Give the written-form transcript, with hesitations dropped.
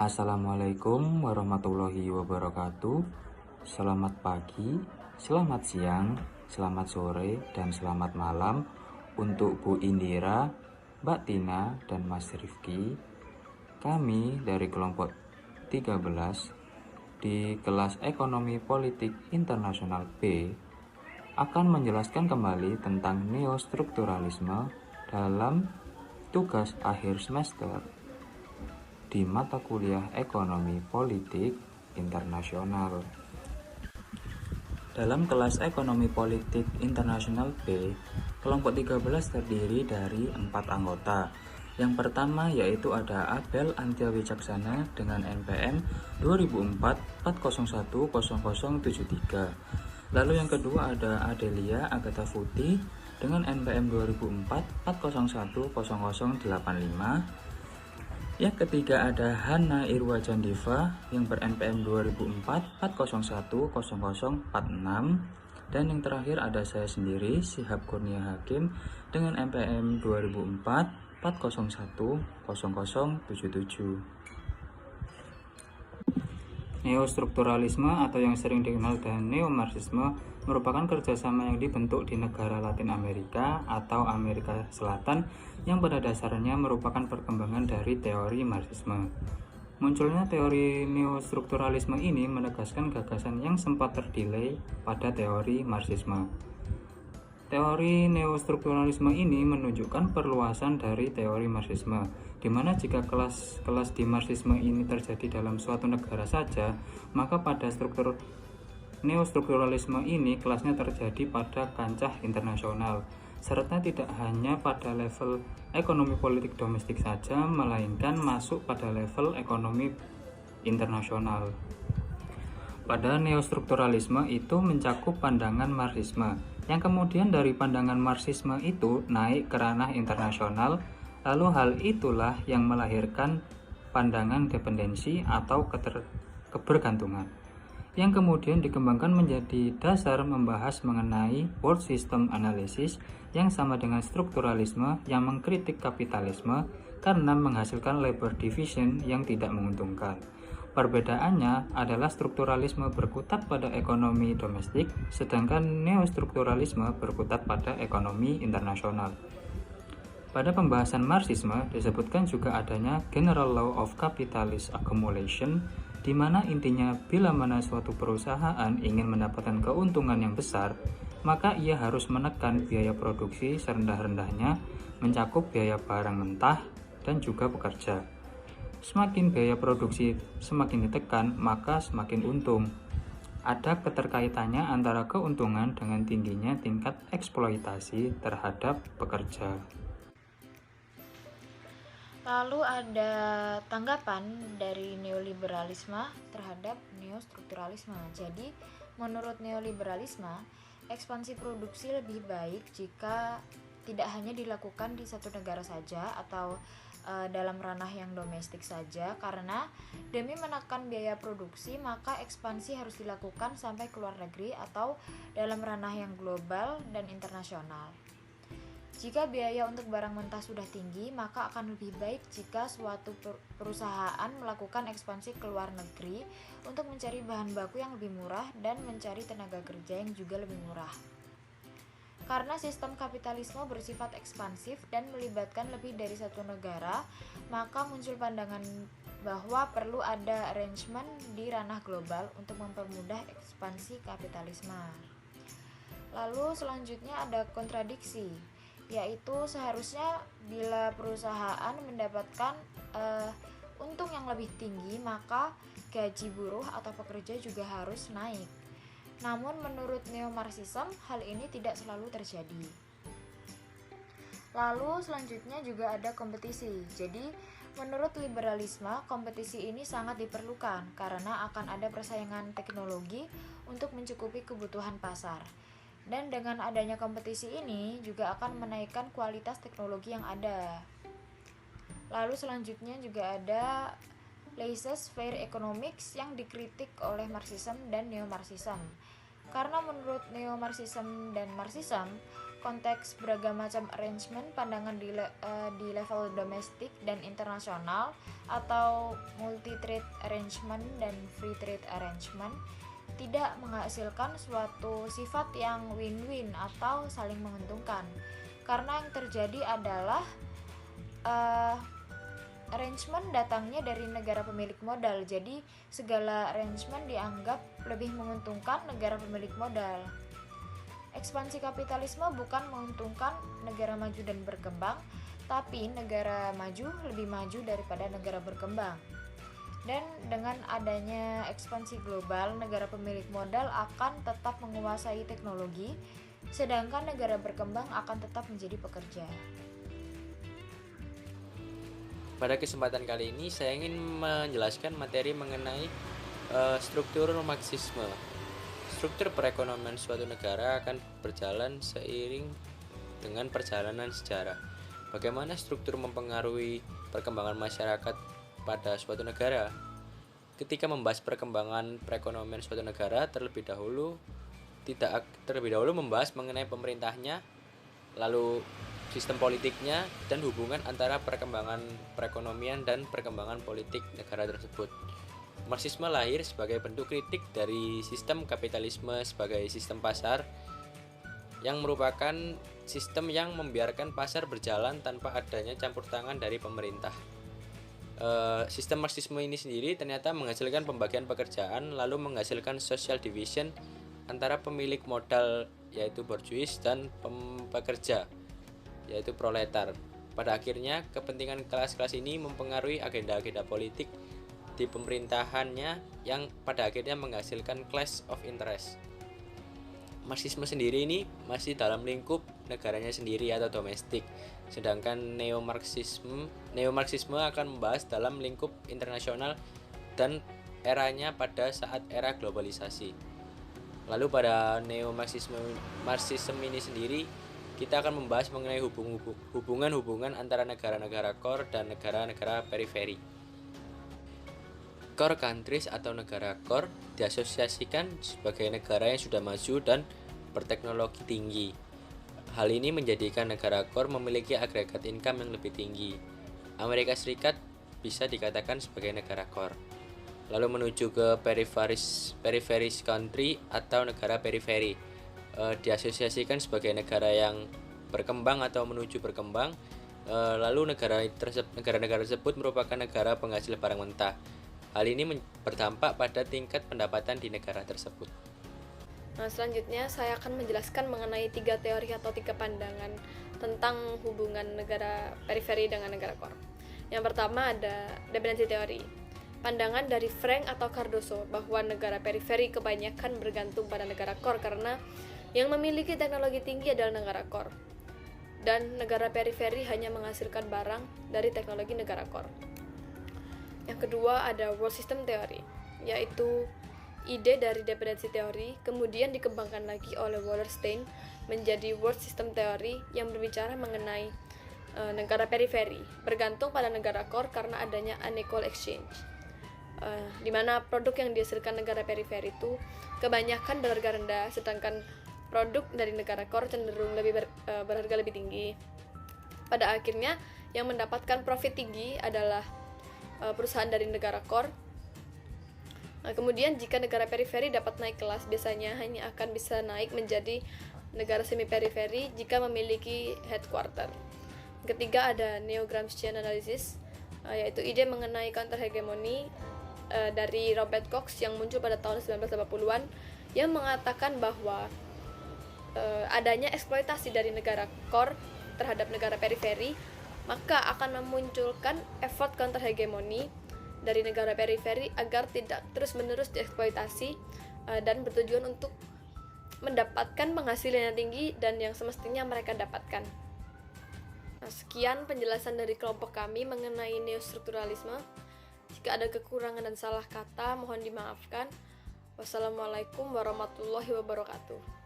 Assalamualaikum warahmatullahi wabarakatuh. Selamat pagi, selamat siang, selamat sore, dan selamat malam untuk Bu Indira, Mbak Tina, dan Mas Rifki. Kami dari kelompok 13 di kelas Ekonomi Politik Internasional B akan menjelaskan kembali tentang neostrukturalisme dalam tugas akhir semester di mata kuliah Ekonomi Politik Internasional. Dalam kelas Ekonomi Politik Internasional B, kelompok 13 terdiri dari 4 anggota. Yang pertama yaitu ada Abel Antia Wicaksana dengan NPM 2004-401-0073. Lalu yang kedua ada Adelia Agatha Futi dengan NPM 2004-401-0085. Yang ketiga ada Hana Irwa Jandiva yang ber-NPM 2004-401-0046. Dan yang terakhir ada saya sendiri, Syihab Kurnia Hakim dengan NPM 2004-401-0077. Neostrukturalisme atau yang sering dikenal dengan neomarxisme merupakan kerjasama yang dibentuk di negara Latin Amerika atau Amerika Selatan yang pada dasarnya merupakan perkembangan dari teori Marxisme. Munculnya teori neostrukturalisme ini menegaskan gagasan yang sempat terdelay pada teori Marxisme. Teori neostrukturalisme ini menunjukkan perluasan dari teori Marxisme, di mana jika kelas-kelas di Marxisme ini terjadi dalam suatu negara saja, maka pada struktur neostrukturalisme ini kelasnya terjadi pada kancah internasional, serta tidak hanya pada level ekonomi politik domestik saja, melainkan masuk pada level ekonomi internasional. Pada neostrukturalisme itu mencakup pandangan Marxisme, yang kemudian dari pandangan Marxisme itu naik ke ranah internasional, lalu hal itulah yang melahirkan pandangan dependensi atau kebergantungan, yang kemudian dikembangkan menjadi dasar membahas mengenai world system analysis yang sama dengan strukturalisme yang mengkritik kapitalisme karena menghasilkan labor division yang tidak menguntungkan. Perbedaannya adalah strukturalisme berkutat pada ekonomi domestik, sedangkan neostrukturalisme berkutat pada ekonomi internasional. Pada pembahasan Marxisme disebutkan juga adanya General Law of Capitalist Accumulation, di mana intinya bila mana suatu perusahaan ingin mendapatkan keuntungan yang besar, maka ia harus menekan biaya produksi serendah-rendahnya, mencakup biaya barang mentah dan juga pekerja. Semakin biaya produksi semakin ditekan, maka semakin untung. Ada keterkaitannya antara keuntungan dengan tingginya tingkat eksploitasi terhadap pekerja. Lalu ada tanggapan dari neoliberalisme terhadap neostrukturalisme. Jadi, menurut neoliberalisme, ekspansi produksi lebih baik jika tidak hanya dilakukan di satu negara saja atau dalam ranah yang domestik saja, karena demi menekan biaya produksi maka ekspansi harus dilakukan sampai ke luar negeri atau dalam ranah yang global dan internasional. Jika biaya untuk barang mentah sudah tinggi, maka akan lebih baik jika suatu perusahaan melakukan ekspansi ke luar negeri untuk mencari bahan baku yang lebih murah dan mencari tenaga kerja yang juga lebih murah. Karena sistem kapitalisme bersifat ekspansif dan melibatkan lebih dari satu negara, maka muncul pandangan bahwa perlu ada arrangement di ranah global untuk mempermudah ekspansi kapitalisme. Lalu selanjutnya ada kontradiksi, yaitu seharusnya bila perusahaan mendapatkan untung yang lebih tinggi, maka gaji buruh atau pekerja juga harus naik. Namun menurut neomarxisme hal ini tidak selalu terjadi. Lalu selanjutnya juga ada kompetisi. Jadi menurut liberalisme kompetisi ini sangat diperlukan karena akan ada persaingan teknologi untuk mencukupi kebutuhan pasar. Dan dengan adanya kompetisi ini juga akan menaikkan kualitas teknologi yang ada. Lalu selanjutnya juga ada laissez-faire economics yang dikritik oleh Marxisme dan neomarxisme. Karena menurut neomarxisme dan Marxisme, konteks beragam macam arrangement pandangan di level domestik dan internasional atau multi trade arrangement dan free trade arrangement tidak menghasilkan suatu sifat yang win-win atau saling menguntungkan, karena yang terjadi adalah arrangement datangnya dari negara pemilik modal, jadi segala arrangement dianggap lebih menguntungkan negara pemilik modal. Ekspansi kapitalisme bukan menguntungkan negara maju dan berkembang, tapi negara maju lebih maju daripada negara berkembang. Dan dengan adanya ekspansi global, negara pemilik modal akan tetap menguasai teknologi, sedangkan negara berkembang akan tetap menjadi pekerja. Pada kesempatan kali ini saya ingin menjelaskan materi mengenai struktur Marxisme. Struktur perekonomian suatu negara akan berjalan seiring dengan perjalanan sejarah. Bagaimana struktur mempengaruhi perkembangan masyarakat pada suatu negara? Ketika membahas perkembangan perekonomian suatu negara, terlebih dahulu membahas mengenai pemerintahnya, lalu sistem politiknya, dan hubungan antara perkembangan perekonomian dan perkembangan politik negara tersebut. Marxisme lahir sebagai bentuk kritik dari sistem kapitalisme sebagai sistem pasar yang merupakan sistem yang membiarkan pasar berjalan tanpa adanya campur tangan dari pemerintah. Sistem Marxisme ini sendiri ternyata menghasilkan pembagian pekerjaan, lalu menghasilkan social division antara pemilik modal yaitu borjuis dan pekerja yaitu proletar. Pada akhirnya kepentingan kelas-kelas ini mempengaruhi agenda-agenda politik di pemerintahannya yang pada akhirnya menghasilkan clash of interest. Marxisme sendiri ini masih dalam lingkup negaranya sendiri atau domestik, sedangkan Neo-Marxisme akan membahas dalam lingkup internasional dan eranya pada saat era globalisasi. Lalu pada Neo-Marxisme ini sendiri kita akan membahas mengenai hubungan antara negara-negara core dan negara-negara periferi. Core countries atau negara core diasosiasikan sebagai negara yang sudah maju dan berteknologi tinggi. Hal ini menjadikan negara core memiliki agregat income yang lebih tinggi. Amerika Serikat bisa dikatakan sebagai negara core. Lalu menuju ke periphery country atau negara periferi, diasosiasikan sebagai negara yang berkembang atau menuju berkembang. Lalu negara-negara tersebut merupakan negara penghasil barang mentah. Hal ini berdampak pada tingkat pendapatan di negara tersebut. Nah, selanjutnya saya akan menjelaskan mengenai 3 teori atau 3 pandangan tentang hubungan negara periferi dengan negara core. Yang pertama ada dependensi teori. Pandangan dari Frank atau Cardoso bahwa negara periferi kebanyakan bergantung pada negara core karena yang memiliki teknologi tinggi adalah negara core. Dan negara periferi hanya menghasilkan barang dari teknologi negara core. Yang kedua ada world system theory, yaitu ide dari dependensi teori kemudian dikembangkan lagi oleh Wallerstein menjadi world system theory yang berbicara mengenai negara periferi bergantung pada negara core karena adanya unequal exchange, di mana produk yang dihasilkan negara periferi itu kebanyakan berharga rendah, sedangkan produk dari negara core cenderung berharga lebih tinggi. Pada akhirnya yang mendapatkan profit tinggi adalah perusahaan dari negara core. Kemudian jika negara periferi dapat naik kelas, biasanya hanya akan bisa naik menjadi negara semi periferi jika memiliki headquarter. Ketiga ada Neo-Gramscian analysis, yaitu ide mengenai counter hegemoni dari Robert Cox yang muncul pada tahun 1980-an yang mengatakan bahwa adanya eksploitasi dari negara core terhadap negara periferi maka akan memunculkan effort counter hegemoni dari negara periferi agar tidak terus-menerus dieksploitasi dan bertujuan untuk mendapatkan penghasilan yang tinggi dan yang semestinya mereka dapatkan. Nah, sekian penjelasan dari kelompok kami mengenai neostrukturalisme. Jika ada kekurangan dan salah kata, mohon dimaafkan. Wassalamualaikum warahmatullahi wabarakatuh.